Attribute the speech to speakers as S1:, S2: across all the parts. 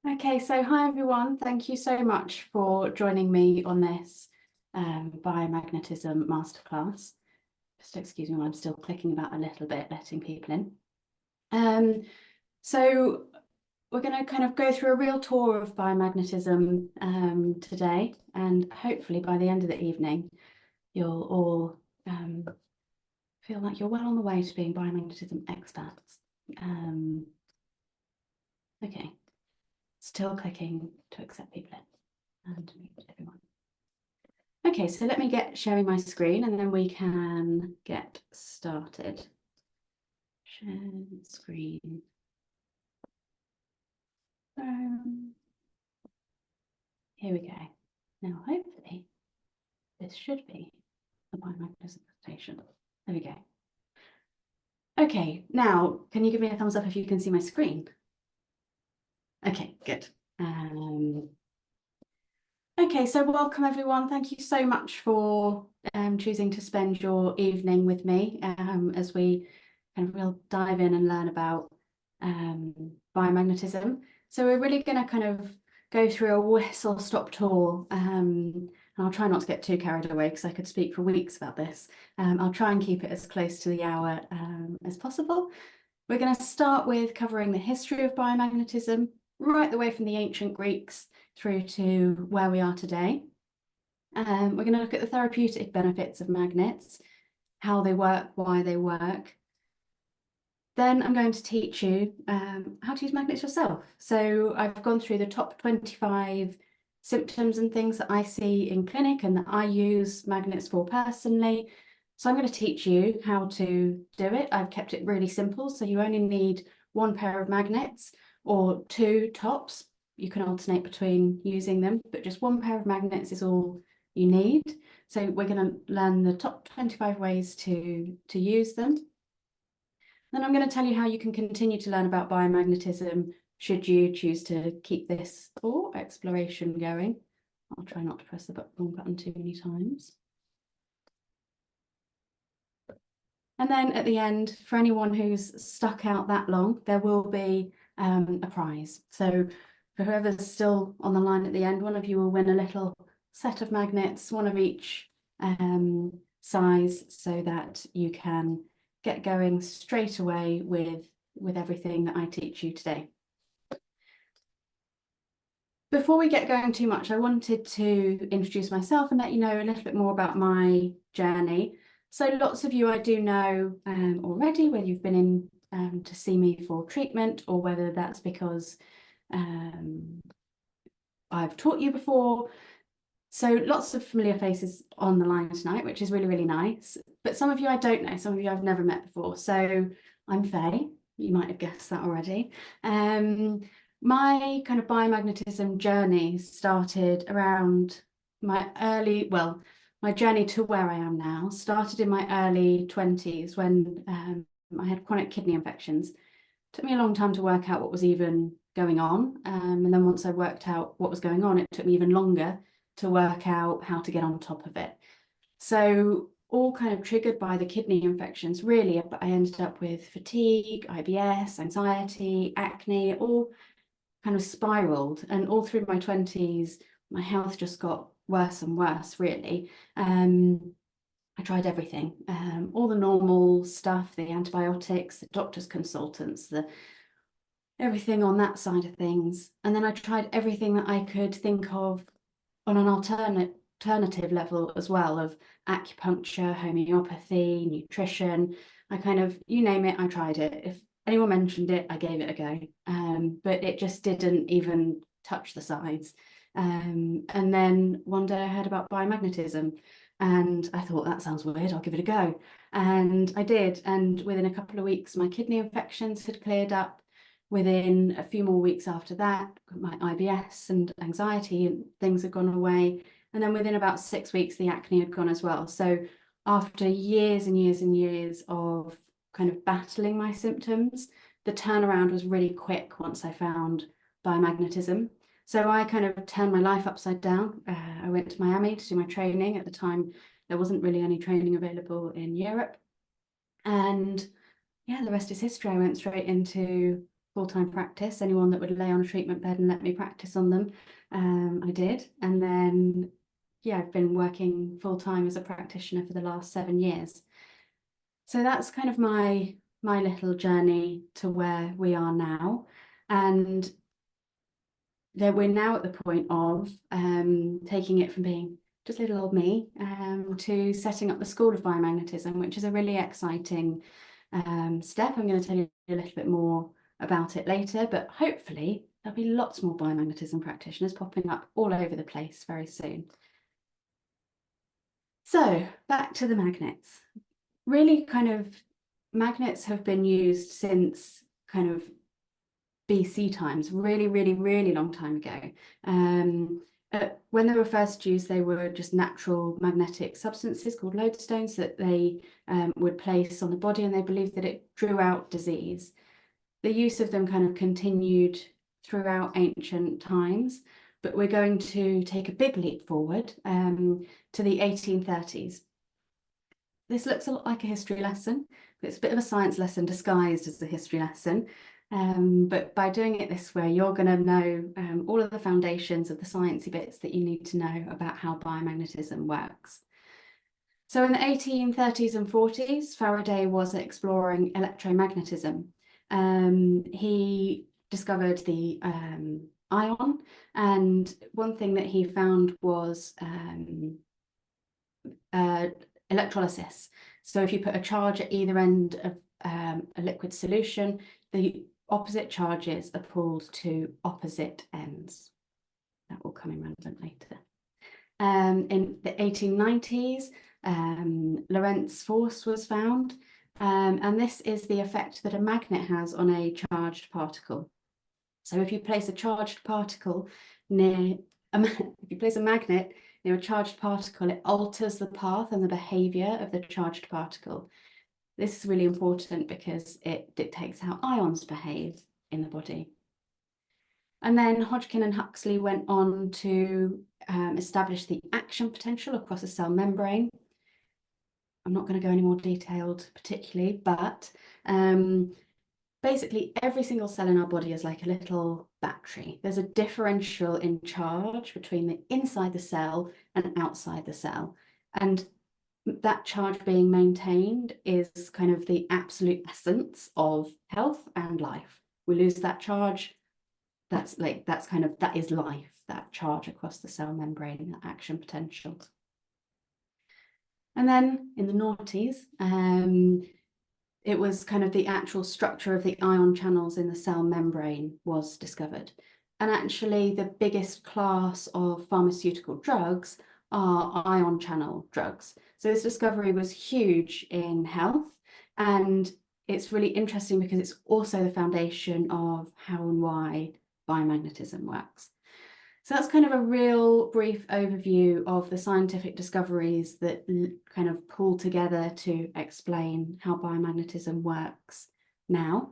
S1: Okay, so hi everyone. Thank you so much for joining me on this Biomagnetism Masterclass. Just excuse me while I'm still clicking about a little bit, letting people in. So we're going to kind of go through a real tour of biomagnetism today, and hopefully by the end of the evening, you'll all feel like you're well on the way to being biomagnetism experts. Okay. Still clicking to accept people in and mute everyone. Okay, so let me get sharing my screen and then we can get started. Share screen. Here we go. Now, hopefully, this should be the biomagnetism presentation. There we go. Okay, now, can you give me a thumbs up if you can see my screen? Okay, good. Okay, so welcome everyone. Thank you so much for choosing to spend your evening with me as we kind of will dive in and learn about biomagnetism. So we're really going to kind of go through a whistle-stop tour. And I'll try not to get too carried away because I could speak for weeks about this. I'll try and keep it as close to the hour as possible. We're going to start with covering the history of biomagnetism, right the way from the ancient Greeks through to where we are today. We're going to look at the therapeutic benefits of magnets, how they work, why they work. Then I'm going to teach you how to use magnets yourself. So I've gone through the top 25 symptoms and things that I see in clinic and that I use magnets for personally. So I'm going to teach you how to do it. I've kept it really simple. So you only need one pair of magnets or two tops. You can alternate between using them, but just one pair of magnets is all you need. So we're going to learn the top 25 ways to use them. Then I'm going to tell you how you can continue to learn about biomagnetism should you choose to keep this tour exploration going. I'll try not to press the wrong button too many times. And then at the end, for anyone who's stuck out that long, there will be a prize. So for whoever's still on the line at the end, one of you will win a little set of magnets, one of each size, so that you can get going straight away with everything that I teach you today. Before we get going too much, I wanted to introduce myself and let you know a little bit more about my journey. So lots of you I do know already, whether you've been in to see me for treatment or whether that's because I've taught you before. So lots of familiar faces on the line tonight, which is really, really nice. But some of you I don't know, some of you I've never met before. So I'm Faye, you might have guessed that already. My kind of biomagnetism journey started around my journey to where I am now started in my early 20s when I had chronic kidney infections. It took me a long time to work out what was even going on. And then once I worked out what was going on, it took me even longer to work out how to get on top of it. So all kind of triggered by the kidney infections, really, I ended up with fatigue, IBS, anxiety, acne, it all kind of spiraled. And all through my 20s, my health just got worse and worse, really. I tried everything, all the normal stuff, the antibiotics, the doctor's consultants, everything on that side of things. And then I tried everything that I could think of on an alternative level as well, of acupuncture, homeopathy, nutrition. I kind of, you name it, I tried it. If anyone mentioned it, I gave it a go. But it just didn't even touch the sides. And then one day I heard about biomagnetism and I thought, that sounds weird, I'll give it a go. And I did. And within a couple of weeks, my kidney infections had cleared up. Within a few more weeks after that, my IBS and anxiety and things had gone away. And then within about 6 weeks, the acne had gone as well. So after years and years and years of kind of battling my symptoms, the turnaround was really quick once I found biomagnetism. So I kind of turned my life upside down. I went to Miami to do my training. At the time, there wasn't really any training available in Europe. And yeah, the rest is history. I went straight into full-time practice. Anyone that would lay on a treatment bed and let me practice on them, I did. And then, yeah, I've been working full-time as a practitioner for the last 7 years. So that's kind of my little journey to where we are now. And that we're now at the point of taking it from being just little old me to setting up the School of Biomagnetism, which is a really exciting step. I'm going to tell you a little bit more about it later, but hopefully there'll be lots more biomagnetism practitioners popping up all over the place very soon. So back to the magnets. Really kind of magnets have been used since kind of BC times, really, really, really long time ago. When they were first used, they were just natural magnetic substances called lodestones that they would place on the body, and they believed that it drew out disease. The use of them kind of continued throughout ancient times, but we're going to take a big leap forward to the 1830s. This looks a lot like a history lesson, but it's a bit of a science lesson disguised as a history lesson. But by doing it this way, you're going to know all of the foundations of the sciencey bits that you need to know about how biomagnetism works. So in the 1830s and 40s, Faraday was exploring electromagnetism. He discovered the ion, and one thing that he found was electrolysis. So if you put a charge at either end of a liquid solution, the opposite charges are pulled to opposite ends. That will come in relevant later. In the 1890s, Lorentz force was found, and this is the effect that a magnet has on a charged particle. So if you place a charged particle near, if you place a magnet near a charged particle, it alters the path and the behavior of the charged particle. This is really important because it dictates how ions behave in the body. And then Hodgkin and Huxley went on to establish the action potential across a cell membrane. I'm not going to go any more detailed particularly, but basically every single cell in our body is like a little battery. There's a differential in charge between the inside the cell and outside the cell. And that charge being maintained is kind of the absolute essence of health and life. We lose that charge, that is life, that charge across the cell membrane, that action potential. And then in the noughties, it was kind of the actual structure of the ion channels in the cell membrane was discovered. And actually the biggest class of pharmaceutical drugs are ion channel drugs. So this discovery was huge in health, and it's really interesting because it's also the foundation of how and why biomagnetism works. So that's kind of a real brief overview of the scientific discoveries that kind of pull together to explain how biomagnetism works now.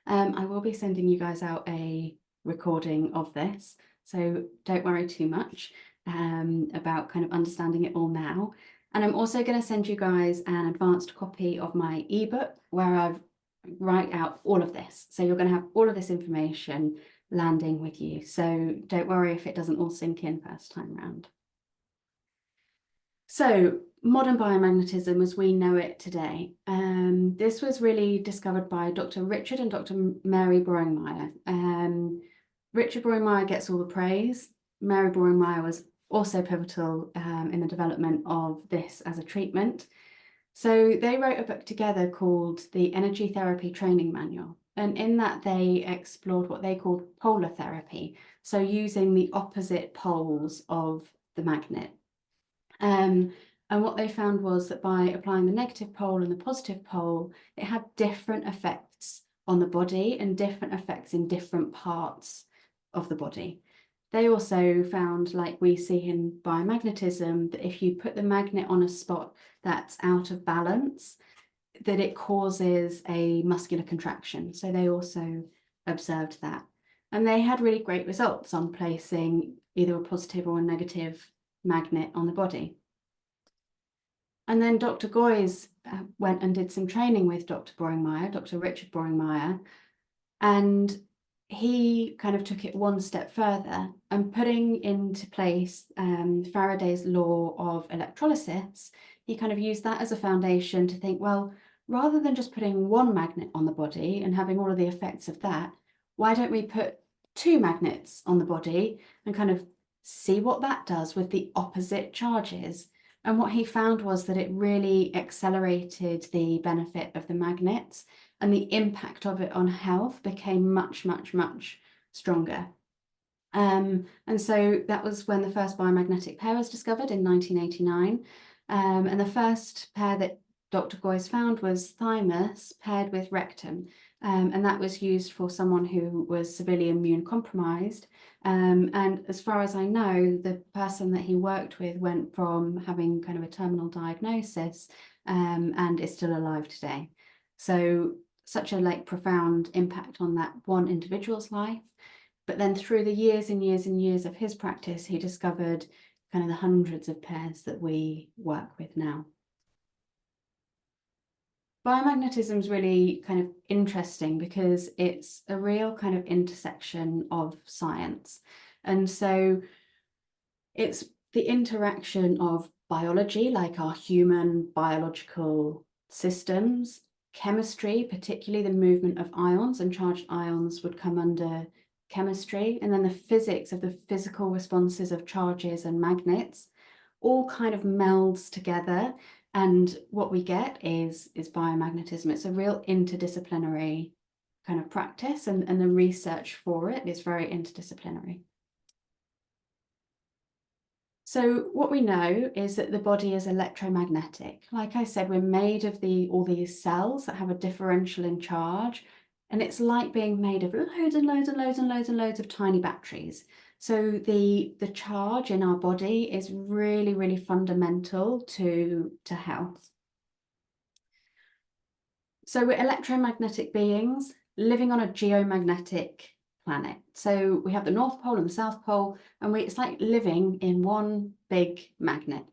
S1: I will be sending you guys out a recording of this, so don't worry too much about kind of understanding it all now. And I'm also going to send you guys an advanced copy of my ebook where I've write out all of this. So you're going to have all of this information landing with you. So don't worry if it doesn't all sink in first time round. So modern biomagnetism as we know it today. This was really discovered by Dr. Richard and Dr. Mary Boringmeier. Richard Boringmeier gets all the praise. Mary Boringmeier was also pivotal in the development of this as a treatment. So they wrote a book together called the Energy Therapy Training Manual. And in that they explored what they called polar therapy. So using the opposite poles of the magnet. And what they found was that by applying the negative pole and the positive pole, it had different effects on the body and different effects in different parts of the body. They also found, like we see in biomagnetism, that if you put the magnet on a spot that's out of balance, that it causes a muscular contraction. So they also observed that. And they had really great results on placing either a positive or a negative magnet on the body. And then Dr. Goyes went and did some training with Dr. Boringmeier, Dr. Richard Boringmeier, And he kind of took it one step further and putting into place Faraday's law of electrolysis. He kind of used that as a foundation to think, well, rather than just putting one magnet on the body and having all of the effects of that, why don't we put two magnets on the body and kind of see what that does with the opposite charges? And what he found was that it really accelerated the benefit of the magnets, and the impact of it on health became much, much, much stronger. And so that was when the first biomagnetic pair was discovered in 1989. And the first pair that Dr. Goyce found was thymus paired with rectum. And that was used for someone who was severely immune compromised. And as far as I know, the person that he worked with went from having kind of a terminal diagnosis and is still alive today. So such a profound impact on that one individual's life. But then through the years and years and years of his practice, he discovered kind of the hundreds of pairs that we work with now. Biomagnetism is really kind of interesting because it's a real kind of intersection of science. And so it's the interaction of biology, like our human biological systems, chemistry, particularly the movement of ions, and charged ions would come under chemistry, and then the physics of the physical responses of charges and magnets all kind of melds together, and what we get is biomagnetism. It's a real interdisciplinary kind of practice, and the research for it is very interdisciplinary. So what we know is that the body is electromagnetic. Like I said, we're made of all these cells that have a differential in charge, and it's like being made of loads and loads and loads and loads and loads of tiny batteries. So the charge in our body is really, really fundamental to health. So we're electromagnetic beings living on a geomagnetic planet. So we have the North Pole and the South Pole, and it's like living in one big magnet.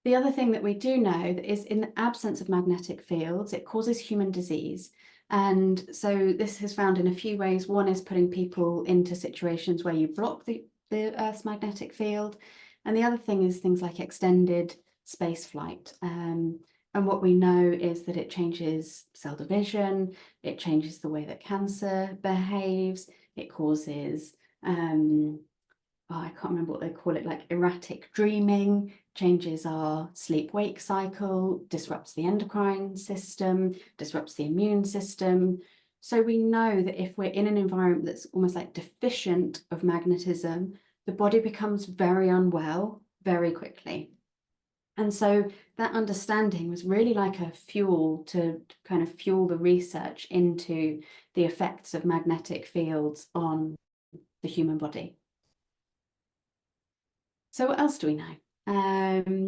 S1: The other thing that we do know is in the absence of magnetic fields, it causes human disease. And so this is found in a few ways. One is putting people into situations where you block the Earth's magnetic field. And the other thing is things like extended space flight. And what we know is that it changes cell division, it changes the way that cancer behaves, it causes, I can't remember what they call it, like erratic dreaming, changes our sleep-wake cycle, disrupts the endocrine system, disrupts the immune system. So we know that if we're in an environment that's almost like deficient of magnetism, the body becomes very unwell very quickly. And so that understanding was really like a fuel to kind of fuel the research into the effects of magnetic fields on the human body. So what else do we know?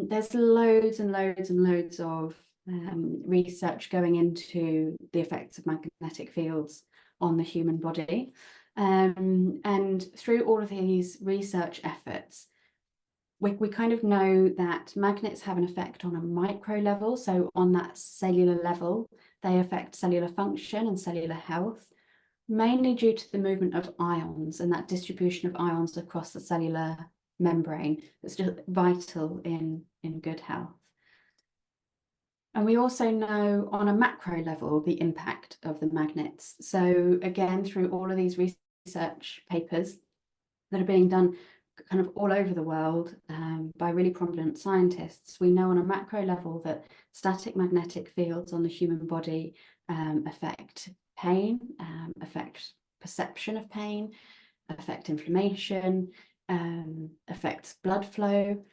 S1: There's loads and loads and loads of research going into the effects of magnetic fields on the human body. And through all of these research efforts, we kind of know that magnets have an effect on a micro level. So on that cellular level, they affect cellular function and cellular health, mainly due to the movement of ions and that distribution of ions across the cellular membrane that's just vital in good health. And we also know on a macro level the impact of the magnets. So again, through all of these research papers that are being done kind of all over the world by really prominent scientists, we know on a macro level that static magnetic fields on the human body affect pain, affect perception of pain, affect inflammation, affects blood flow,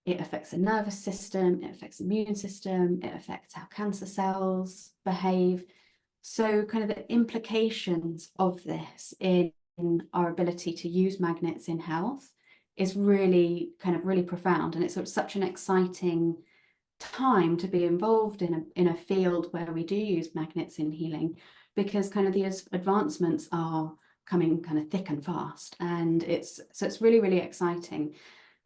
S1: it affects the nervous system, it affects the immune system, it affects how cancer cells behave. So kind of the implications of this in our ability to use magnets in health is really profound, and it's sort of such an exciting time to be involved in a field where we do use magnets in healing, because kind of these advancements are coming kind of thick and fast, and it's really, really exciting.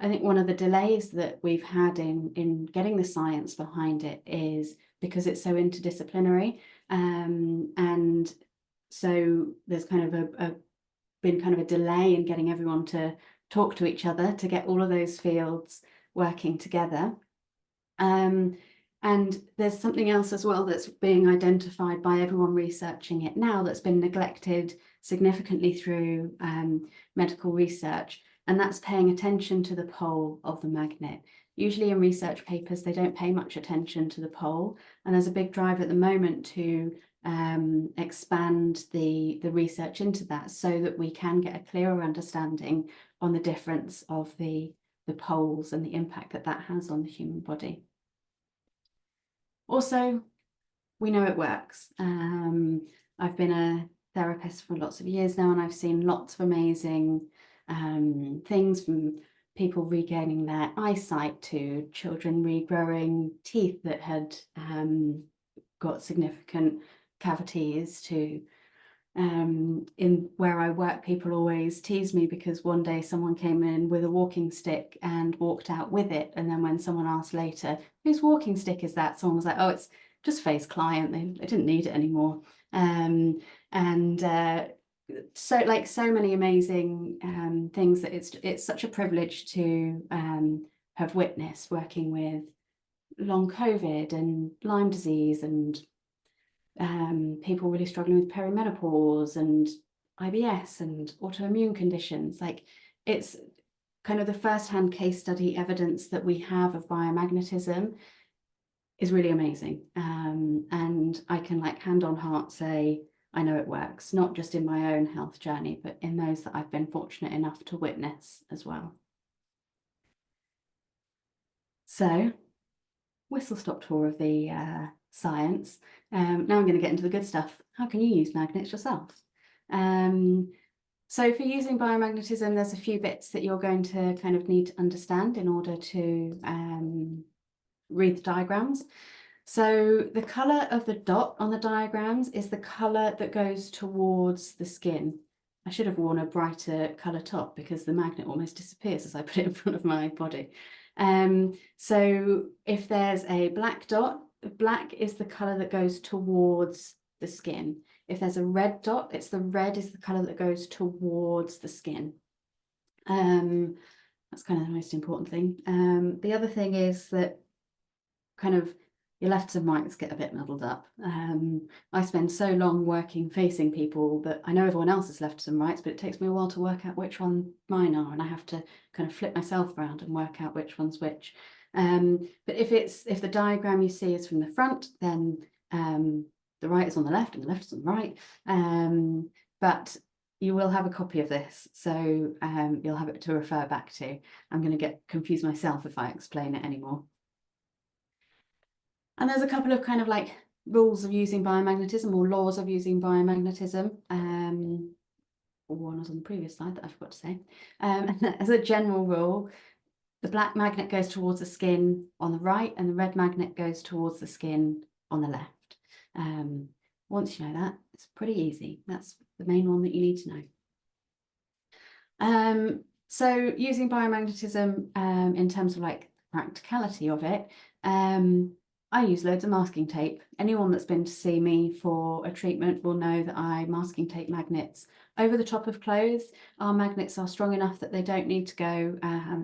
S1: I think one of the delays that we've had in getting the science behind it is because it's so interdisciplinary, and So there's kind of been kind of a delay in getting everyone to talk to each other to get all of those fields working together. And there's something else as well that's being identified by everyone researching it now that's been neglected significantly through medical research, and that's paying attention to the pole of the magnet. Usually in research papers, they don't pay much attention to the pole, and there's a big drive at the moment to expand the research into that so that we can get a clearer understanding on the difference of the poles and the impact that that has on the human body. Also, we know it works. I've been a therapist for lots of years now, and I've seen lots of amazing things, from people regaining their eyesight to children regrowing teeth that had got significant cavities, to in where I work, people always tease me because one day someone came in with a walking stick and walked out with it, and then when someone asked later, whose walking stick is that, someone was like, oh, it's just Faye's client, they didn't need it anymore. So like so many amazing things that it's such a privilege to have witnessed, working with long COVID and Lyme disease and people really struggling with perimenopause and IBS and autoimmune conditions. Like, it's kind of the first-hand case study evidence that we have of biomagnetism is really amazing. And I can, like, hand on heart say, I know it works, not just in my own health journey, but in those that I've been fortunate enough to witness as well. So, whistle-stop tour of the science. Now I'm going to get into the good stuff. How can you use magnets yourself? So for using biomagnetism, there's a few bits that you're going to kind of need to understand in order to read the diagrams. So the colour of the dot on the diagrams is the colour that goes towards the skin. I should have worn a brighter colour top because the magnet almost disappears as I put it in front of my body. So if there's a black dot, black is the colour that goes towards the skin. If there's a red dot, it's the red is the colour that goes towards the skin. That's kind of the most important thing. The other thing is that kind of your lefts and rights get a bit muddled up. I spend so long working facing people that I know everyone else's lefts and rights, but it takes me a while to work out which one mine are, and I have to kind of flip myself around and work out which one's which. But if the diagram you see is from the front, then the right is on the left and the left is on the right. But you will have a copy of this, so you'll have it to refer back to. I'm going to get confused myself if I explain it anymore. And there's a couple of kind of like rules of using biomagnetism, or laws of using biomagnetism. One was on the previous slide that I forgot to say. As a general rule, the black magnet goes towards the skin on the right, and the red magnet goes towards the skin on the left. Once you know that, it's pretty easy. That's the main one that you need to know. So using biomagnetism in terms of like practicality of it, I use loads of masking tape. Anyone that's been to see me for a treatment will know that I masking tape magnets over the top of clothes. Our magnets are strong enough that they don't need to go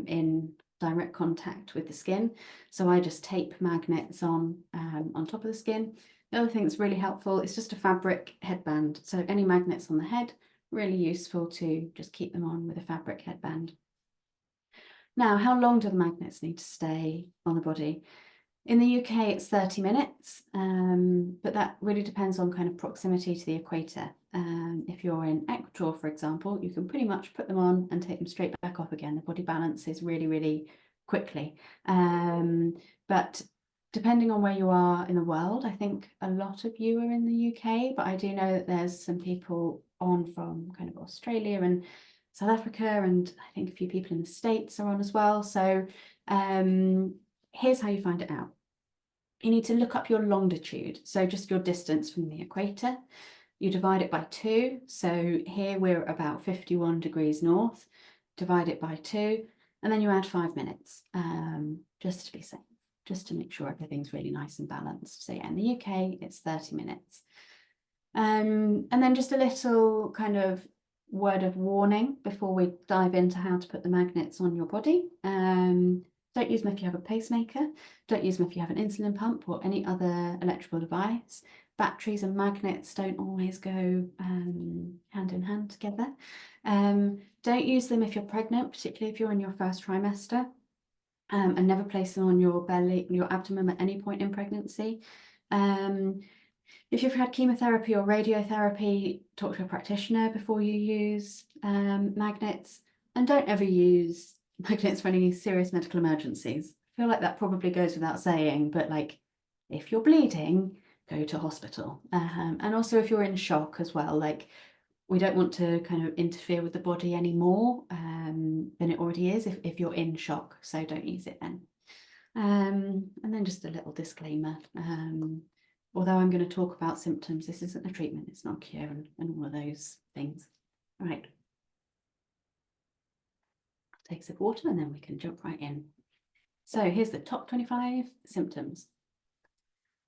S1: in direct contact with the skin. So I just tape magnets on top of the skin. The other thing that's really helpful is just a fabric headband. So any magnets on the head, really useful to just keep them on with a fabric headband. Now, how long do the magnets need to stay on the body? In the UK, it's 30 minutes, but that really depends on kind of proximity to the equator. If you're in Ecuador, for example, you can pretty much put them on and take them straight back off again. The body balances really, really quickly. But depending on where you are in the world, I think a lot of you are in the UK, but I do know that there's some people on from kind of Australia and South Africa, and I think a few people in the States are on as well. So here's how you find it out. You need to look up your longitude, so just your distance from the equator. You divide it by 2. So here we're about 51 degrees north. Divide it by 2, and then you add 5 minutes, just to be safe, just to make sure everything's really nice and balanced. So yeah, in the UK, it's 30 minutes. And then just a little kind of word of warning before we dive into how to put the magnets on your body. Don't use them if you have a pacemaker. Don't use them if you have an insulin pump or any other electrical device. Batteries and magnets don't always go hand in hand together. Don't use them if you're pregnant, particularly if you're in your first trimester. And never place them on your belly, your abdomen at any point in pregnancy. If you've had chemotherapy or radiotherapy, talk to a practitioner before you use magnets, and don't ever use magnets for any serious medical emergencies. I feel like that probably goes without saying, but like if you're bleeding, go to hospital. And also if you're in shock as well, like we don't want to kind of interfere with the body any more than it already is if you're in shock, so don't use it then. And then just a little disclaimer. Although I'm going to talk about symptoms, this isn't a treatment, it's not a cure and all of those things. All right. Take a sip of water and then we can jump right in. So here's the top 25 symptoms.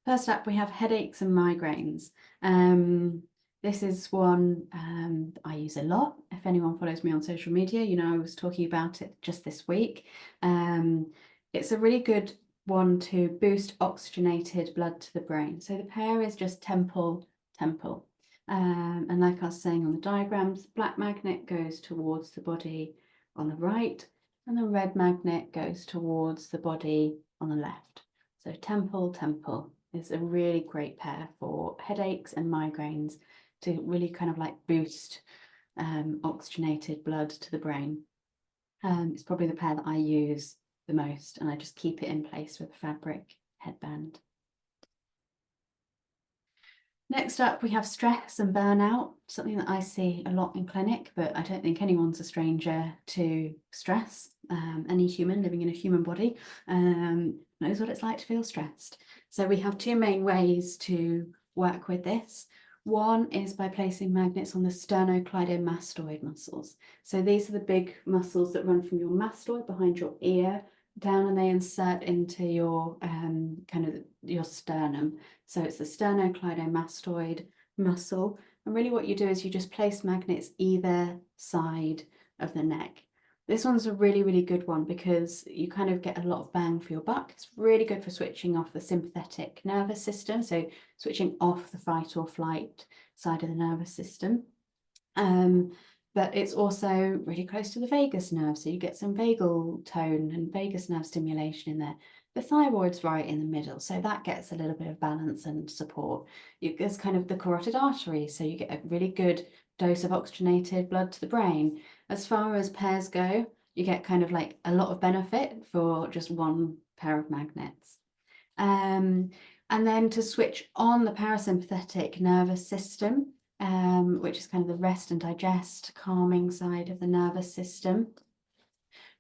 S1: First up, we have headaches and migraines. This is one I use a lot. If anyone follows me on social media, you know I was talking about it just this week. It's a really good one to boost oxygenated blood to the brain. So the pair is just temple, temple. And like I was saying on the diagrams, black magnet goes towards the body on the right, and the red magnet goes towards the body on the left. So temple, temple is a really great pair for headaches and migraines to really kind of like boost oxygenated blood to the brain. It's probably the pair that I use the most, and I just keep it in place with a fabric headband. Next up, we have stress and burnout, something that I see a lot in clinic, but I don't think anyone's a stranger to stress. Any human living in a human body knows what it's like to feel stressed. So we have two main ways to work with this. One is by placing magnets on the sternocleidomastoid muscles. So these are the big muscles that run from your mastoid behind your ear down, and they insert into your kind of your sternum. So it's the sternocleidomastoid muscle. And really what you do is you just place magnets either side of the neck. This one's a really, really good one because you kind of get a lot of bang for your buck. It's really good for switching off the sympathetic nervous system. So switching off the fight or flight side of the nervous system. But it's also really close to the vagus nerve. So you get some vagal tone and vagus nerve stimulation in there. The thyroid's right in the middle, so that gets a little bit of balance and support. There's kind of the carotid artery, so you get a really good dose of oxygenated blood to the brain. As far as pairs go, you get kind of like a lot of benefit for just one pair of magnets. And then to switch on the parasympathetic nervous system, which is kind of the rest and digest, calming side of the nervous system,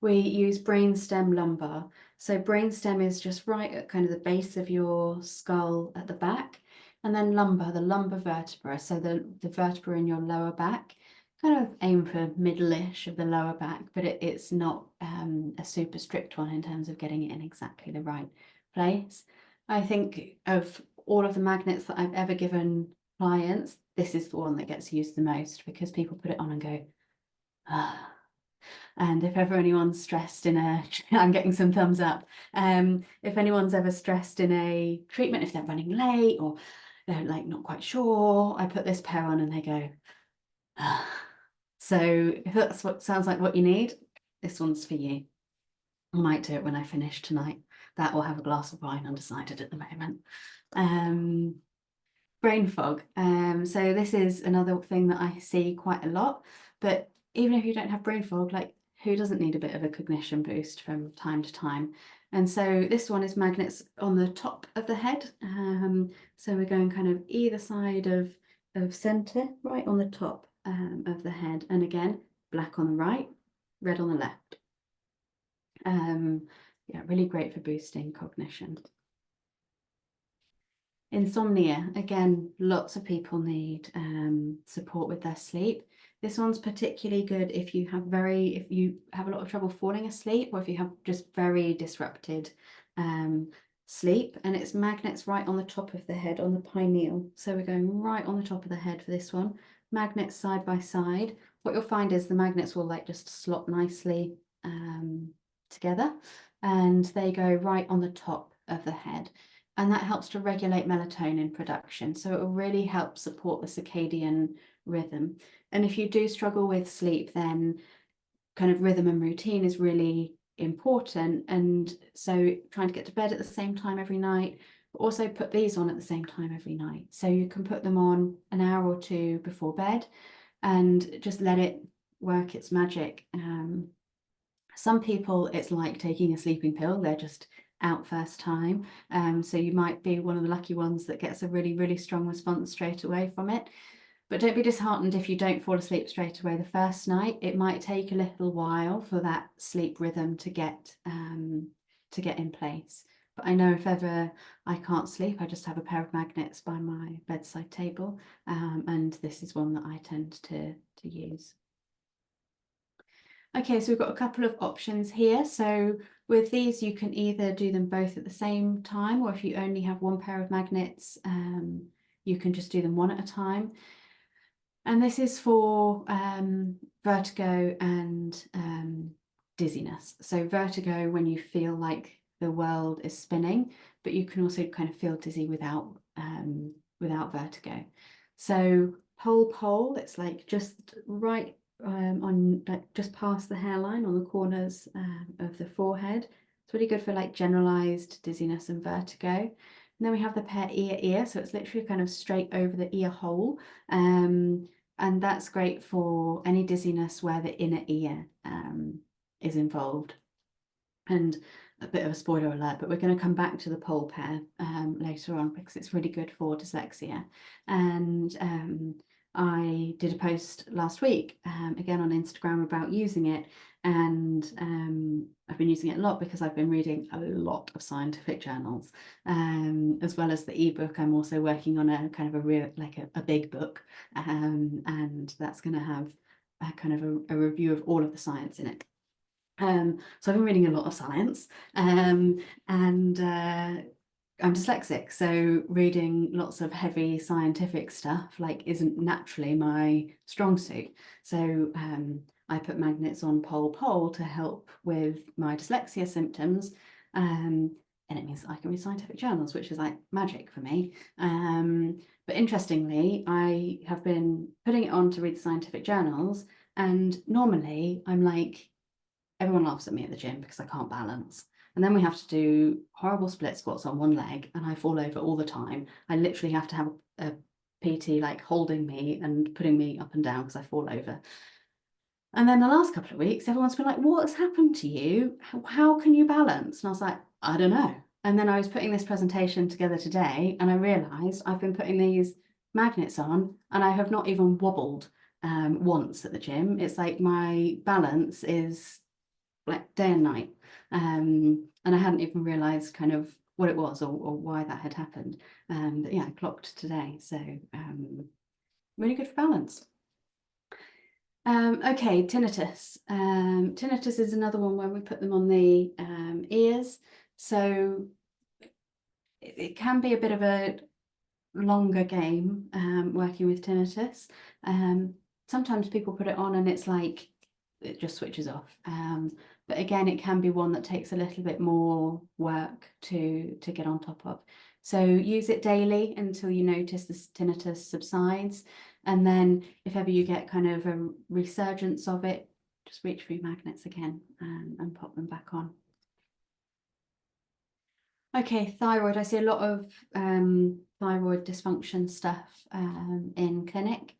S1: we use brainstem lumbar. So brainstem is just right at kind of the base of your skull at the back, and then lumbar, the lumbar vertebra, so the vertebra in your lower back. Kind of aim for middle-ish of the lower back, but it's not a super strict one in terms of getting it in exactly the right place. I think of all of the magnets that I've ever given clients, this is the one that gets used the most because people put it on and go, ah. And if ever anyone's stressed in a, I'm getting some thumbs up. If anyone's ever stressed in a treatment, if they're running late or they're like not quite sure, I put this pair on and they go, ah. So if that's what sounds like what you need, this one's for you. I might do it when I finish tonight. That will have a glass of wine, undecided at the moment. Brain fog. So this is another thing that I see quite a lot, but even if you don't have brain fog, like who doesn't need a bit of a cognition boost from time to time? And so this one is magnets on the top of the head. So we're going kind of either side of center, right on the top of the head. And again, black on the right, red on the left. Yeah, really great for boosting cognition. Insomnia, again, lots of people need support with their sleep. This one's particularly good if you have a lot of trouble falling asleep, or if you have just very disrupted sleep, and it's magnets right on the top of the head on the pineal. So we're going right on the top of the head for this one. Magnets side by side. What you'll find is the magnets will like just slot nicely together, and they go right on the top of the head. And that helps to regulate melatonin production. So it will really help support the circadian rhythm. And if you do struggle with sleep, then kind of rhythm and routine is really important. And so trying to get to bed at the same time every night, but also put these on at the same time every night. So you can put them on an hour or two before bed and just let it work its magic. Some people, it's like taking a sleeping pill. They're just out first time. So you might be one of the lucky ones that gets a really, really strong response straight away from it. But don't be disheartened if you don't fall asleep straight away the first night. It might take a little while for that sleep rhythm to get in place. But I know if ever I can't sleep, I just have a pair of magnets by my bedside table, and this is one that I tend to use. Okay, so we've got a couple of options here. So with these, you can either do them both at the same time, or if you only have one pair of magnets, you can just do them one at a time. And this is for vertigo and dizziness. So vertigo when you feel like the world is spinning, but you can also kind of feel dizzy without vertigo. So pole, it's like just right on like just past the hairline on the corners of the forehead. It's really good for like generalized dizziness and vertigo. And then we have the pair ear, so it's literally kind of straight over the ear hole. And that's great for any dizziness where the inner ear is involved. And a bit of a spoiler alert, but we're going to come back to the pole pair later on because it's really good for dyslexia. And I did a post last week, again on Instagram, about using it. And I've been using it a lot because I've been reading a lot of scientific journals, as well as the ebook. I'm also working on a kind of a big book, and that's going to have a kind of a review of all of the science in it. So I've been reading a lot of science, and I'm dyslexic, so reading lots of heavy scientific stuff like isn't naturally my strong suit. So I put magnets on pole to help with my dyslexia symptoms, and it means that I can read scientific journals, which is like magic for me. But interestingly, I have been putting it on to read the scientific journals, and normally I'm like, everyone laughs at me at the gym because I can't balance. And then we have to do horrible split squats on one leg, and I fall over all the time. I literally have to have a PT like holding me and putting me up and down because I fall over. And then the last couple of weeks, everyone's been like, what's happened to you? How can you balance? And I was like, I don't know. And then I was putting this presentation together today, and I realized I've been putting these magnets on and I have not even wobbled once at the gym. It's like my balance is like day and night. And I hadn't even realized kind of what it was or why that had happened. But yeah, I clocked today. So really good for balance. Okay, tinnitus. Tinnitus is another one where we put them on the ears. So it can be a bit of a longer game working with tinnitus. Sometimes people put it on and it's like it just switches off. But again, it can be one that takes a little bit more work to get on top of. So use it daily until you notice the tinnitus subsides. And then if ever you get kind of a resurgence of it, just reach for your magnets again and pop them back on. Okay, thyroid. I see a lot of thyroid dysfunction stuff in clinic.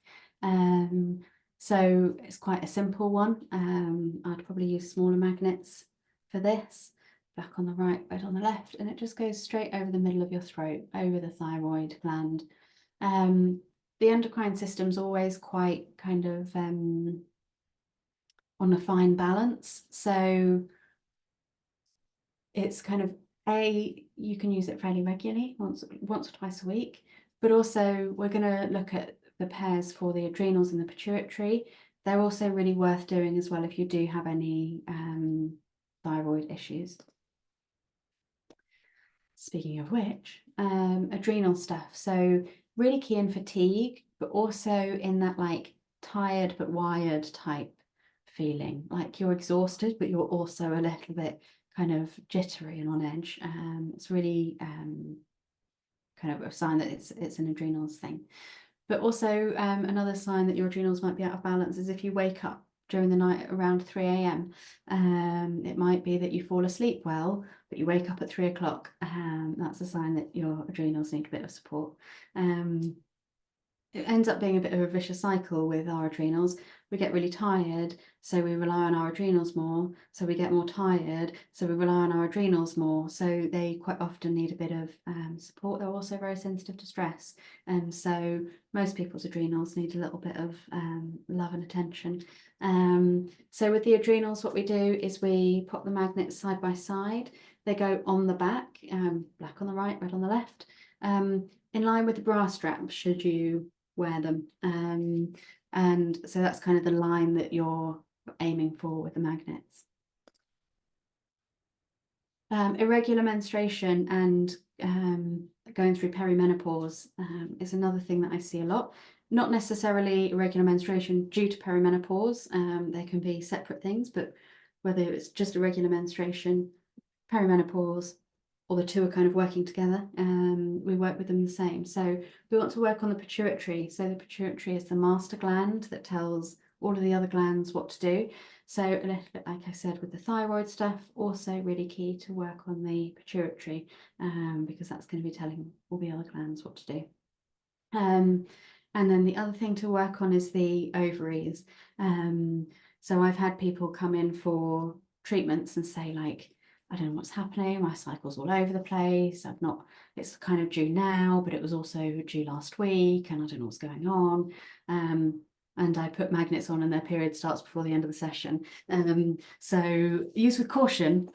S1: So it's quite a simple one. I'd probably use smaller magnets for this. Back on the right, right on the left, and it just goes straight over the middle of your throat, over the thyroid gland. The endocrine system's always quite kind of on a fine balance. So it's kind of you can use it fairly regularly, once or twice a week, but also we're going to look at the pairs for the adrenals and the pituitary. They're also really worth doing as well if you do have any thyroid issues. speaking of which, adrenal stuff. So really key in fatigue, but also in that like tired but wired type feeling, like you're exhausted, but you're also a little bit kind of jittery and on edge. It's really kind of a sign that it's an adrenals thing. But also another sign that your adrenals might be out of balance is if you wake up during the night around 3 a.m. It might be that you fall asleep well, but you wake up at 3 o'clock. That's a sign that your adrenals need a bit of support. It ends up being a bit of a vicious cycle with our adrenals. We get really tired, so we rely on our adrenals more. So we get more tired, so we rely on our adrenals more. So they quite often need a bit of support. They're also very sensitive to stress. And so most people's adrenals need a little bit of love and attention. So with the adrenals, what we do is we pop the magnets side by side. They go on the back, black on the right, red on the left, in line with the bra strap, should you wear them. And so that's kind of the line that you're aiming for with the magnets. Irregular menstruation and going through perimenopause is another thing that I see a lot. Not necessarily irregular menstruation due to perimenopause. They can be separate things, but whether it's just irregular menstruation, perimenopause, or the two are kind of working together, we work with them the same. So we want to work on the pituitary. So the pituitary is the master gland that tells all of the other glands what to do. So a little bit like I said with the thyroid stuff, also really key to work on the pituitary, because that's going to be telling all the other glands what to do. And then the other thing to work on is the ovaries. So I've had people come in for treatments and say like, I don't know what's happening, my cycle's all over the place, it's kind of due now, but it was also due last week, and I don't know what's going on. And I put magnets on and their period starts before the end of the session. So use with caution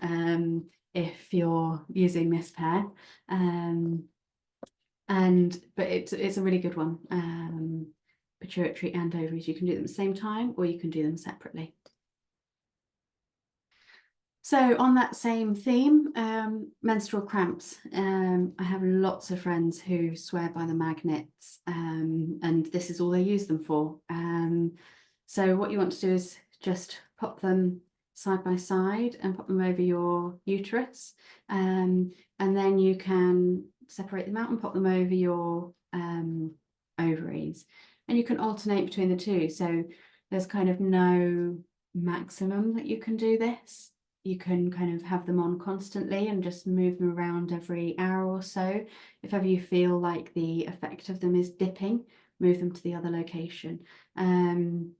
S1: if you're using this pair. But it's a really good one. Pituitary and ovaries, you can do them at the same time or you can do them separately. So on that same theme, menstrual cramps. I have lots of friends who swear by the magnets, and this is all they use them for. So what you want to do is just pop them side by side and pop them over your uterus, and then you can separate them out and pop them over your ovaries, and you can alternate between the two. So there's kind of no maximum that you can do this. You can kind of have them on constantly and just move them around every hour or so. If ever you feel like the effect of them is dipping, move them to the other location. And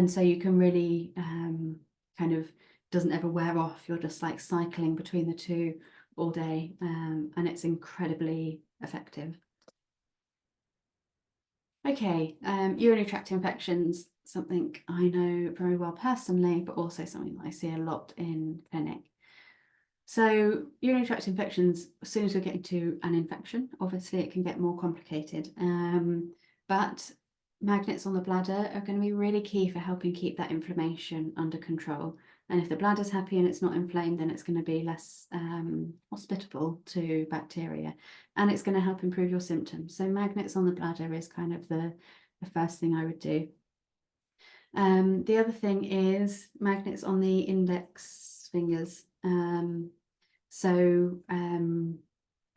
S1: so you can really kind of doesn't ever wear off. You're just like cycling between the two all day, and it's incredibly effective. Okay, urinary tract infections, something I know very well personally, but also something that I see a lot in clinic. So urinary tract infections, as soon as we're getting to an infection, obviously it can get more complicated. But magnets on the bladder are going to be really key for helping keep that inflammation under control. And if the bladder's happy and it's not inflamed, then it's going to be less hospitable to bacteria, and it's going to help improve your symptoms. So magnets on the bladder is kind of the first thing I would do. The other thing is magnets on the index fingers.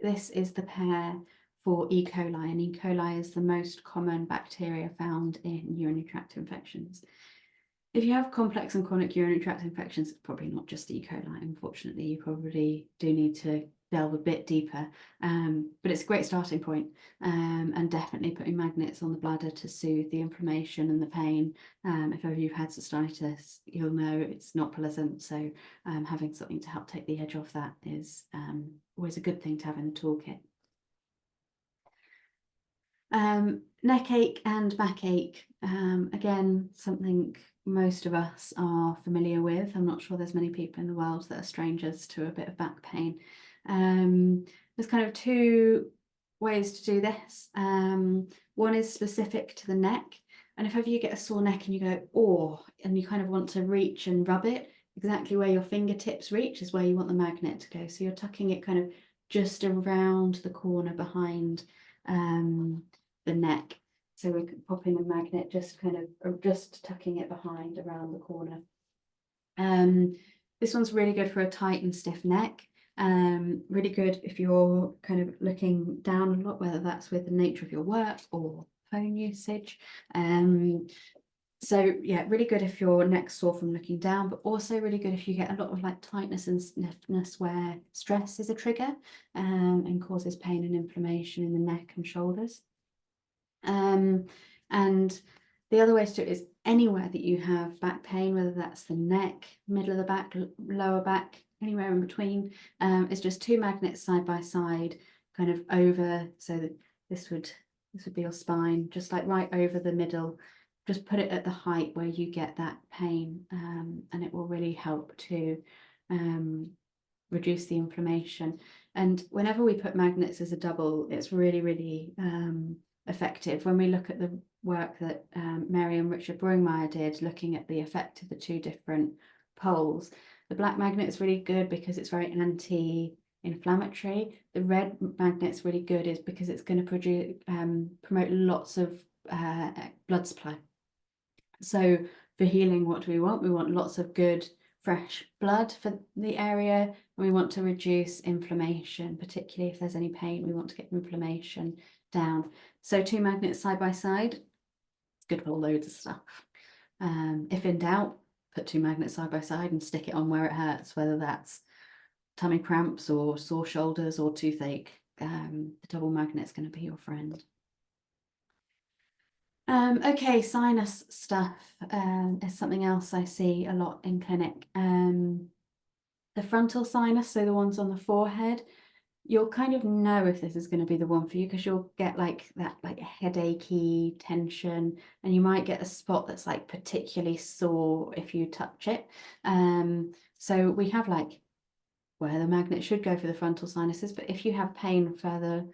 S1: This is the pair for E. coli, and E. coli is the most common bacteria found in urinary tract infections. If you have complex and chronic urinary tract infections, it's probably not just E. coli, unfortunately. You probably do need to delve a bit deeper, but it's a great starting point, and definitely putting magnets on the bladder to soothe the inflammation and the pain. If ever you've had cystitis, you'll know it's not pleasant, so having something to help take the edge off that is always a good thing to have in the toolkit. Neck ache and backache, again, something most of us are familiar with. I'm not sure there's many people in the world that are strangers to a bit of back pain. There's kind of two ways to do this. One is specific to the neck, and if ever you get a sore neck and you go, oh, and you kind of want to reach and rub it, exactly where your fingertips reach is where you want the magnet to go. So you're tucking it kind of just around the corner behind the neck. So we could pop in a magnet, just kind of just tucking it behind around the corner. This one's really good for a tight and stiff neck. Really good if you're kind of looking down a lot, whether that's with the nature of your work or phone usage. So yeah, really good if your neck's sore from looking down, but also really good if you get a lot of like tightness and stiffness where stress is a trigger, and causes pain and inflammation in the neck and shoulders. And the other way to do it is anywhere that you have back pain, whether that's the neck, middle of the back, lower back, anywhere in between, it's just 2 magnets side by side, kind of over, so that this would be your spine, just like right over the middle. Just put it at the height where you get that pain, and it will really help to reduce the inflammation. And whenever we put magnets as a double, it's really, really effective. When we look at the work that Mary and Richard Brungmeyer did, looking at the effect of the 2 different poles, the black magnet is really good because it's very anti-inflammatory. The red magnet's really good is because it's going to promote lots of blood supply. So for healing, what do we want? We want lots of good fresh blood for the area, and we want to reduce inflammation, particularly if there's any pain. We want to get inflammation down. So 2 magnets side by side, it's good for loads of stuff. If in doubt, put 2 magnets side by side and stick it on where it hurts, whether that's tummy cramps or sore shoulders or toothache. The double magnet's going to be your friend. Okay, sinus stuff is something else I see a lot in clinic. The frontal sinus, so the ones on the forehead, you'll kind of know if this is going to be the one for you because you'll get like that like headachy tension, and you might get a spot that's like particularly sore if you touch it. So we have like where the magnet should go for the frontal sinuses, but if you have pain further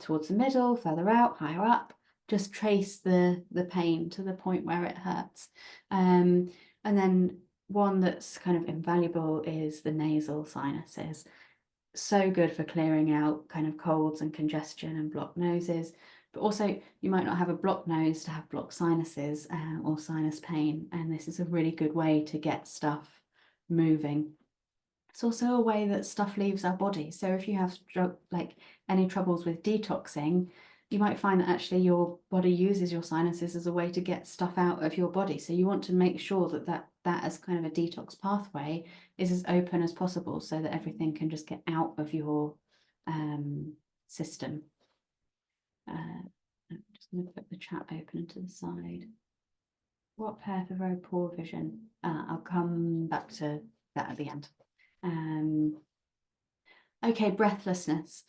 S1: towards the middle, further out, higher up, just trace the pain to the point where it hurts. And then one that's kind of invaluable is the nasal sinuses. So good for clearing out kind of colds and congestion and blocked noses. But also you might not have a blocked nose to have blocked sinuses or sinus pain. And this is a really good way to get stuff moving. It's also a way that stuff leaves our body. So if you have like any troubles with detoxing, you might find that actually your body uses your sinuses as a way to get stuff out of your body. So you want to make sure that as kind of a detox pathway is as open as possible so that everything can just get out of your system. I'm just going to put the chat open to the side. What pair for very poor vision? I'll come back to that at the end. Okay, breathlessness.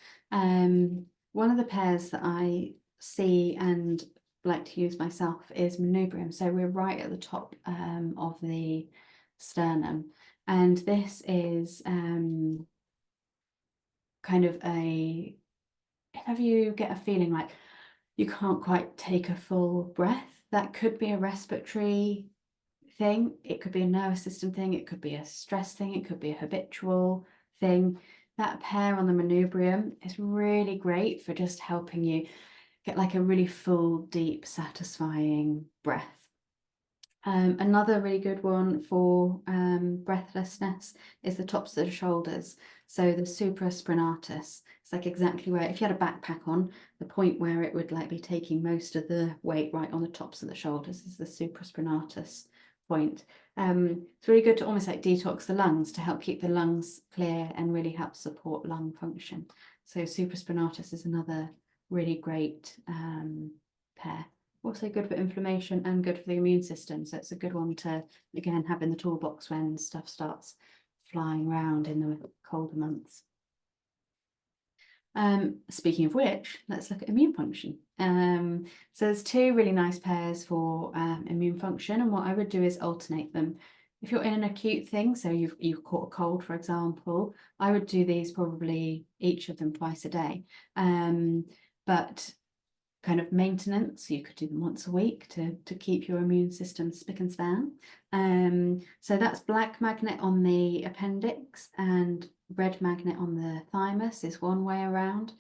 S1: One of the pairs that I see and like to use myself is manubrium. So we're right at the top of the sternum, and this is kind of a, if you get a feeling like you can't quite take a full breath, that could be a respiratory thing. It could be a nervous system thing. It could be a stress thing. It could be a habitual thing. That pair on the manubrium is really great for just helping you get like a really full, deep, satisfying breath. Another really good one for breathlessness is the tops of the shoulders. So the supraspinatus. It's like exactly where, if you had a backpack on, the point where it would like be taking most of the weight right on the tops of the shoulders is the supraspinatus point. It's really good to almost like detox the lungs, to help keep the lungs clear and really help support lung function. So supraspinatus is another really great pair. Also good for inflammation and good for the immune system. So it's a good one to, again, have in the toolbox when stuff starts flying around in the colder months. Speaking of which, let's look at immune function. So there's 2 really nice pairs for immune function, and what I would do is alternate them. If you're in an acute thing, so you've caught a cold, for example, I would do these probably each of them twice a day. But kind of maintenance, you could do them once a week to keep your immune system spick and span. So that's black magnet on the appendix and red magnet on the thymus is one way around.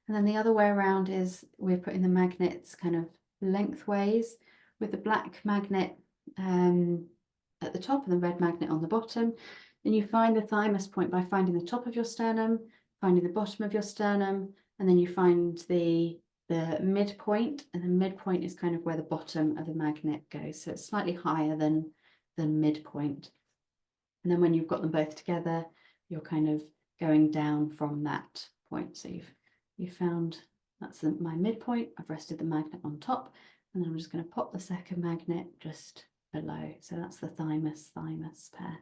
S1: And then the other way around is we're putting the magnets kind of lengthways, with the black magnet at the top and the red magnet on the bottom. And you find the thymus point by finding the top of your sternum, finding the bottom of your sternum, and then you find the midpoint, and the midpoint is kind of where the bottom of the magnet goes. So it's slightly higher than midpoint. And then when you've got them both together, you're kind of going down from that point. So you've found that's my midpoint. I've rested the magnet on top, and then I'm just going to pop the second magnet just below. So that's the thymus pair.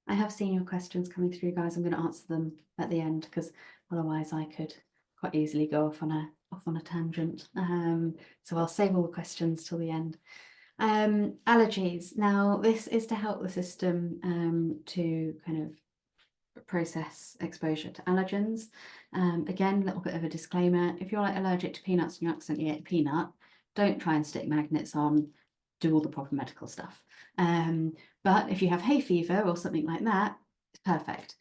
S1: I have seen your questions coming through, guys. I'm going to answer them at the end, because otherwise I could quite easily go off on a tangent. So I'll save all the questions till the end. Allergies. Now, this is to help the system to kind of process exposure to allergens. Again, a little bit of a disclaimer: if you're like allergic to peanuts and you accidentally ate a peanut, don't try and stick magnets on. Do all the proper medical stuff. But if you have hay fever or something like that, it's perfect.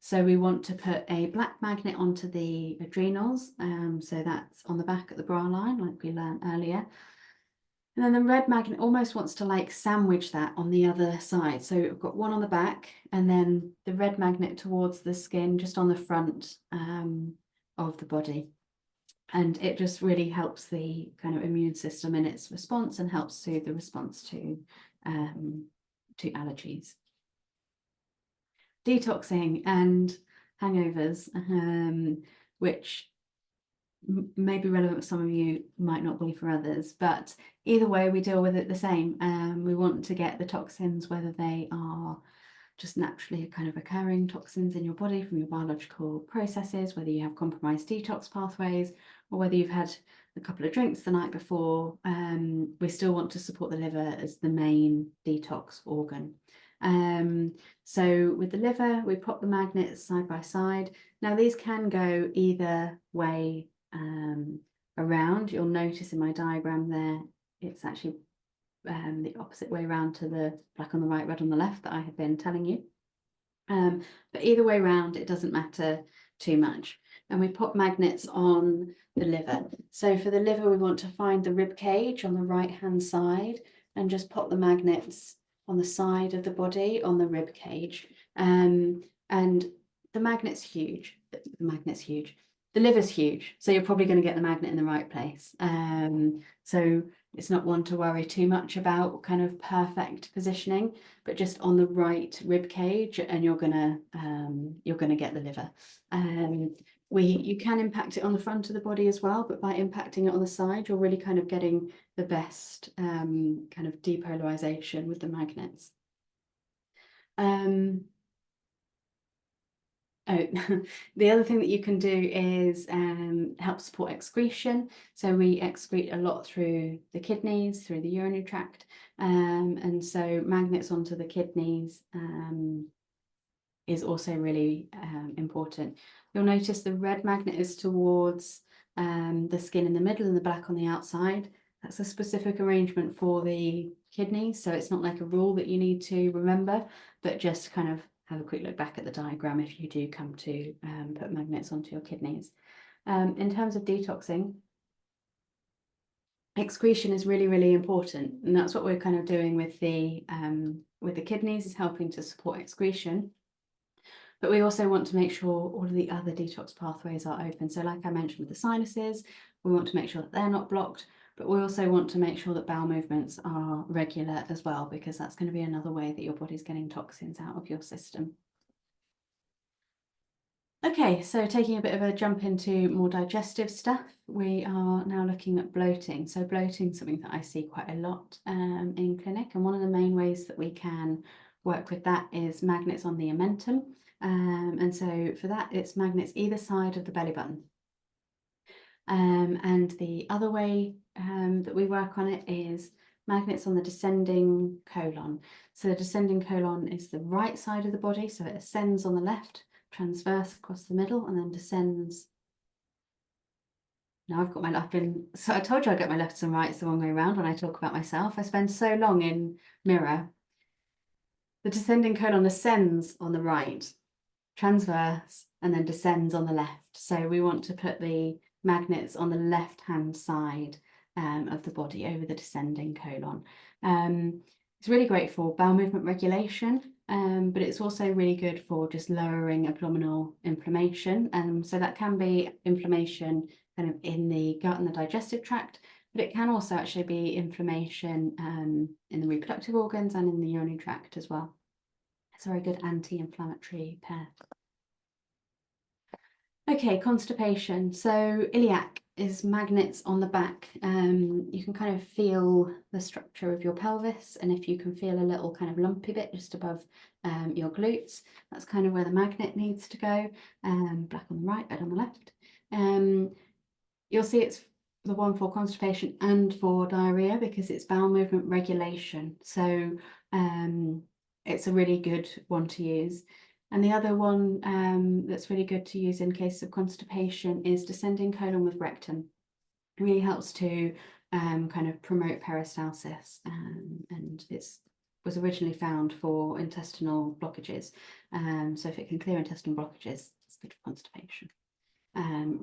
S1: So we want to put a black magnet onto the adrenals. So that's on the back of the bra line, like we learned earlier. And then the red magnet almost wants to like sandwich that on the other side. So we've got one on the back, and then the red magnet towards the skin, just on the front of the body. And it just really helps the kind of immune system in its response, and helps soothe the response to allergies. Detoxing and hangovers, which may be relevant for some of you, might not be for others, but either way we deal with it the same. We want to get the toxins, whether they are just naturally kind of occurring toxins in your body from your biological processes, whether you have compromised detox pathways, or whether you've had a couple of drinks the night before. We still want to support the liver as the main detox organ. So with the liver, we pop the magnets side by side. Now these can go either way around. You'll notice in my diagram there, it's actually the opposite way around to the black on the right, red on the left that I have been telling you. But either way around, it doesn't matter too much. And we pop magnets on the liver. So for the liver, we want to find the rib cage on the right hand side, and just pop the magnets on the side of the body on the rib cage. And the magnet's huge. The liver's huge, so you're probably going to get the magnet in the right place. So it's not one to worry too much about kind of perfect positioning, but just on the right rib cage, and you're gonna get the liver. You can impact it on the front of the body as well, but by impacting it on the side, you're really kind of getting the best kind of depolarization with the magnets. The other thing that you can do is help support excretion. So we excrete a lot through the kidneys, through the urinary tract, and so magnets onto the kidneys is also really important. You'll notice the red magnet is towards the skin in the middle and the black on the outside. That's a specific arrangement for the kidneys, so it's not like a rule that you need to remember, but just kind of have a quick look back at the diagram if you do come to put magnets onto your kidneys. In terms of detoxing, excretion is really, really important, and that's what we're kind of doing with the kidneys, is helping to support excretion. But we also want to make sure all of the other detox pathways are open. So like I mentioned with the sinuses, we want to make sure that they're not blocked, but we also want to make sure that bowel movements are regular as well, because that's going to be another way that your body's getting toxins out of your system. Okay, so taking a bit of a jump into more digestive stuff, we are now looking at bloating. So bloating is something that I see quite a lot in clinic, and one of the main ways that we can work with that is magnets on the omentum. And so for that, it's magnets either side of the belly button. And the other way that we work on it is magnets on the descending colon. So the descending colon is the right side of the body, so it ascends on the left, transverse across the middle, and then descends. Now I've got my left in, so I told you I get my lefts and rights the wrong way around when I talk about myself. I spend so long in mirror. The descending colon ascends on the right, transverse, and then descends on the left. So we want to put the magnets on the left-hand side of the body over the descending colon. It's really great for bowel movement regulation, but it's also really good for just lowering abdominal inflammation. So that can be inflammation kind of in the gut and the digestive tract, but it can also actually be inflammation in the reproductive organs and in the urinary tract as well. It's a very good anti-inflammatory pair. Okay, constipation. So iliac is magnets on the back. You can kind of feel the structure of your pelvis, and if you can feel a little kind of lumpy bit just above your glutes, that's kind of where the magnet needs to go. Black on the right, red on the left. You'll see it's the one for constipation and for diarrhea because it's bowel movement regulation. So it's a really good one to use. And the other one that's really good to use in case of constipation is descending colon with rectum. It really helps to kind of promote peristalsis, and it was originally found for intestinal blockages. So if it can clear intestinal blockages, it's good for constipation.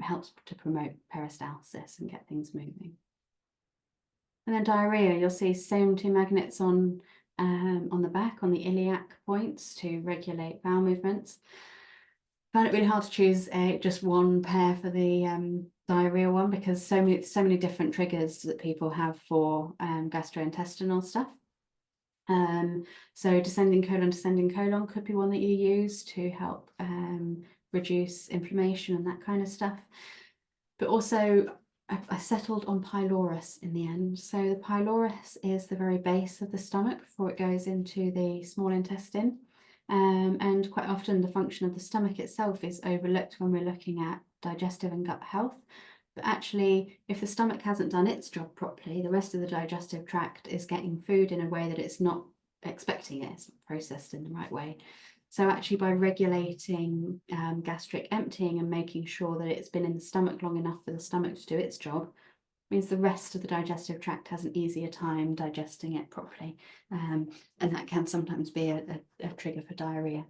S1: Helps to promote peristalsis and get things moving. And then diarrhea, you'll see same two magnets on the back, on the iliac points to regulate bowel movements. Found it really hard to choose just one pair for the diarrhea one because so many different triggers that people have for gastrointestinal stuff. So descending colon could be one that you use to help reduce inflammation and that kind of stuff. But also I settled on pylorus in the end. So the pylorus is the very base of the stomach before it goes into the small intestine. And quite often the function of the stomach itself is overlooked when we're looking at digestive and gut health. But actually, if the stomach hasn't done its job properly, the rest of the digestive tract is getting food in a way that it's not expecting it. It's not processed in the right way. So actually by regulating gastric emptying and making sure that it's been in the stomach long enough for the stomach to do its job, means the rest of the digestive tract has an easier time digesting it properly. And that can sometimes be a trigger for diarrhea.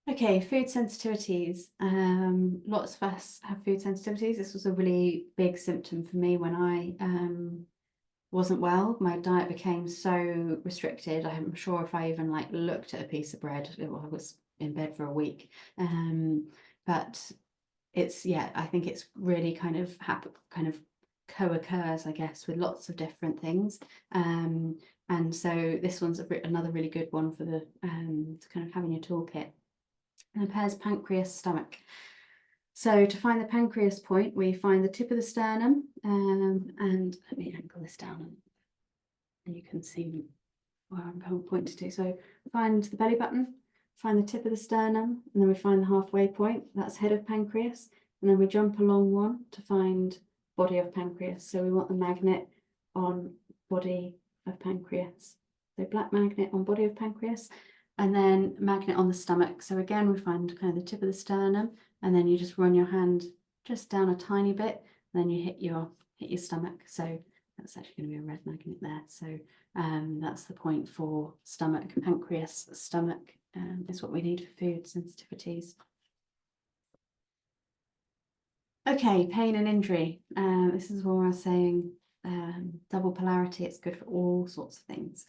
S1: Okay, food sensitivities. Lots of us have food sensitivities. This was a really big symptom for me when I wasn't well. My diet became so restricted. I'm sure if I even like looked at a piece of bread, I was in bed for a week. But it's, yeah, I think it's really kind of co-occurs, I guess, with lots of different things. And so this one's another really good one for the to kind of have in your toolkit. And the pair's pancreas, stomach. So to find the pancreas point, we find the tip of the sternum, and let me angle this down and you can see where I'm pointing to. So find the belly button, find the tip of the sternum, and then we find the halfway point, that's head of pancreas, and then we jump along one to find body of pancreas. So we want the magnet on body of pancreas. So black magnet on body of pancreas, and then magnet on the stomach. So again, we find kind of the tip of the sternum, and then you just run your hand just down a tiny bit, and then you hit your stomach. So that's actually going to be a red magnet there. So that's the point for stomach. Pancreas, stomach is what we need for food sensitivities. Okay, pain and injury. This is where I was saying double polarity. It's good for all sorts of things.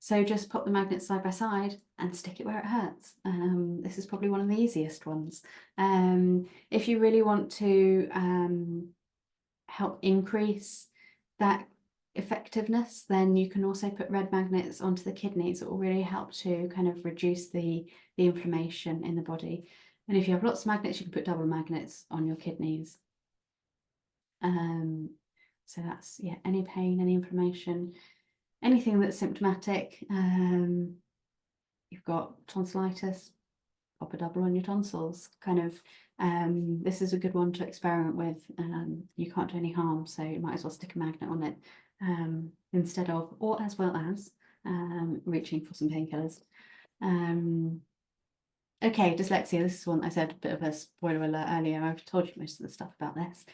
S1: So just pop the magnet side by side and stick it where it hurts. This is probably one of the easiest ones. If you really want to help increase that effectiveness, then you can also put red magnets onto the kidneys. It will really help to kind of reduce the inflammation in the body. And if you have lots of magnets, you can put double magnets on your kidneys. So that's, yeah, any pain, any inflammation, anything that's symptomatic. You've got tonsillitis, pop a double on your tonsils. Kind of, this is a good one to experiment with. You can't do any harm, so you might as well stick a magnet on it instead of, or as well as, reaching for some painkillers. Okay, dyslexia, this is one I said, a bit of a spoiler alert earlier. I've told you most of the stuff about this.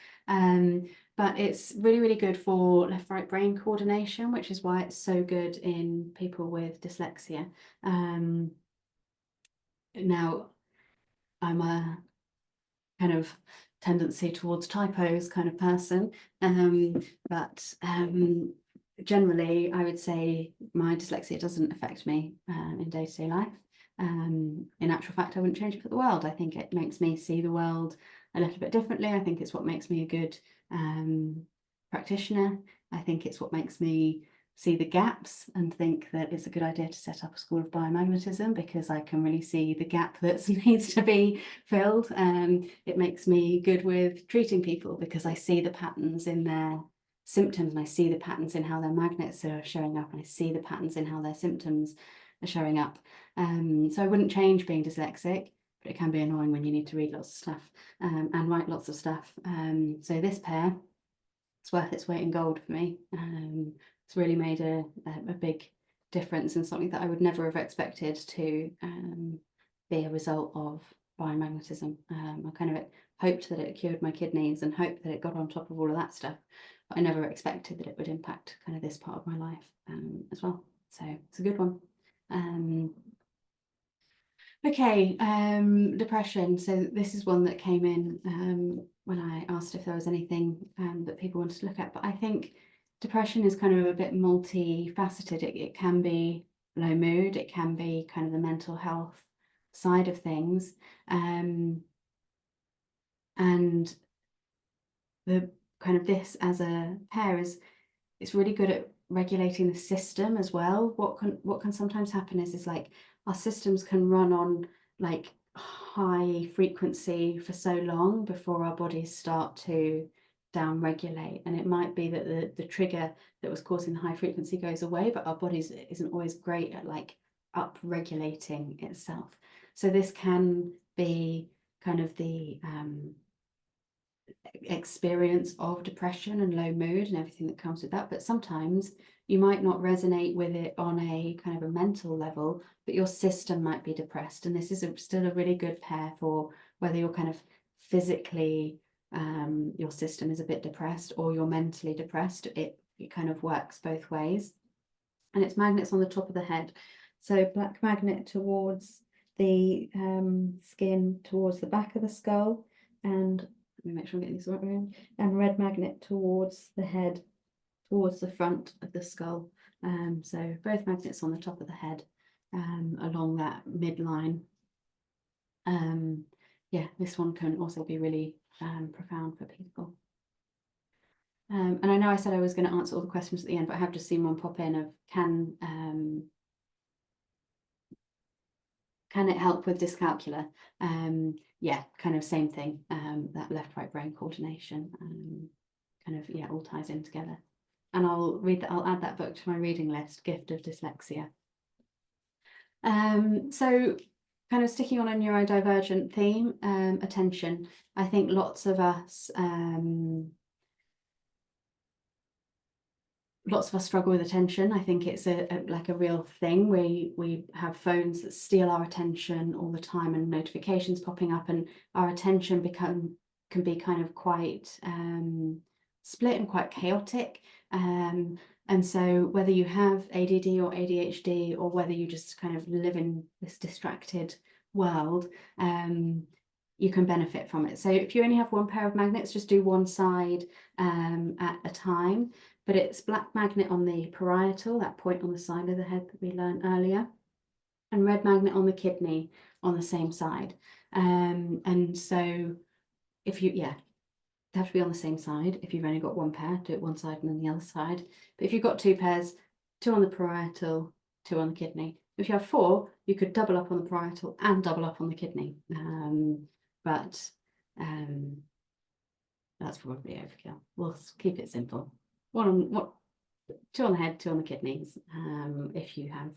S1: But it's really, really good for left-right brain coordination, which is why it's so good in people with dyslexia. Now, I'm a kind of tendency towards typos kind of person, but generally I would say my dyslexia doesn't affect me in day-to-day life. In actual fact, I wouldn't change it for the world. I think it makes me see the world a little bit differently. I think it's what makes me a good practitioner. I think it's what makes me see the gaps and think that it's a good idea to set up a school of biomagnetism, because I can really see the gap that needs to be filled. It makes me good with treating people because I see the patterns in their symptoms, and I see the patterns in how their magnets are showing up, and I see the patterns in how their symptoms are showing up. So I wouldn't change being dyslexic, but it can be annoying when you need to read lots of stuff and write lots of stuff. So this pair, it's worth its weight in gold for me. It's really made a big difference, and something that I would never have expected to be a result of biomagnetism. I kind of hoped that it cured my kidneys and hoped that it got on top of all of that stuff, but I never expected that it would impact kind of this part of my life as well. So it's a good one. Okay, depression. So this is one that came in when I asked if there was anything that people wanted to look at. But I think depression is kind of a bit multifaceted. It can be low mood, it can be kind of the mental health side of things. And the kind of this as a pair it's really good at regulating the system as well. What can sometimes happen is like our systems can run on like high frequency for so long before our bodies start to down regulate, and it might be that the trigger that was causing the high frequency goes away, but our bodies isn't always great at like up regulating itself. So this can be kind of the experience of depression and low mood and everything that comes with that, but sometimes you might not resonate with it on a kind of a mental level, but your system might be depressed, and this is still a really good pair for whether you're kind of physically your system is a bit depressed or you're mentally depressed. It kind of works both ways. And it's magnets on the top of the head, so black magnet towards the skin towards the back of the skull, and let me make sure I'm getting this right around, and red magnet towards the head, towards the front of the skull. So both magnets on the top of the head, along that midline. Yeah, this one can also be really profound for people. And I know I said I was going to answer all the questions at the end, but I have just seen one pop in of can it help with dyscalculia? Yeah, kind of same thing. That left-right brain coordination kind of, yeah, all ties in together. And I'll add that book to my reading list, Gift of Dyslexia. So kind of sticking on a neurodivergent theme, attention. I think lots of us struggle with attention. I think it's like a real thing. We have phones that steal our attention all the time, and notifications popping up, and our attention can be kind of quite split and quite chaotic. And so whether you have ADD or ADHD, or whether you just kind of live in this distracted world, you can benefit from it. So if you only have one pair of magnets, just do one side at a time. But it's black magnet on the parietal, that point on the side of the head that we learned earlier, and red magnet on the kidney on the same side. And so if you, yeah, they have to be on the same side. If you've only got one pair, do it one side and then the other side. But if you've got two pairs, two on the parietal, two on the kidney. If you have four, you could double up on the parietal and double up on the kidney. But that's probably overkill. We'll keep it simple. Two on the head, two on the kidneys, if you have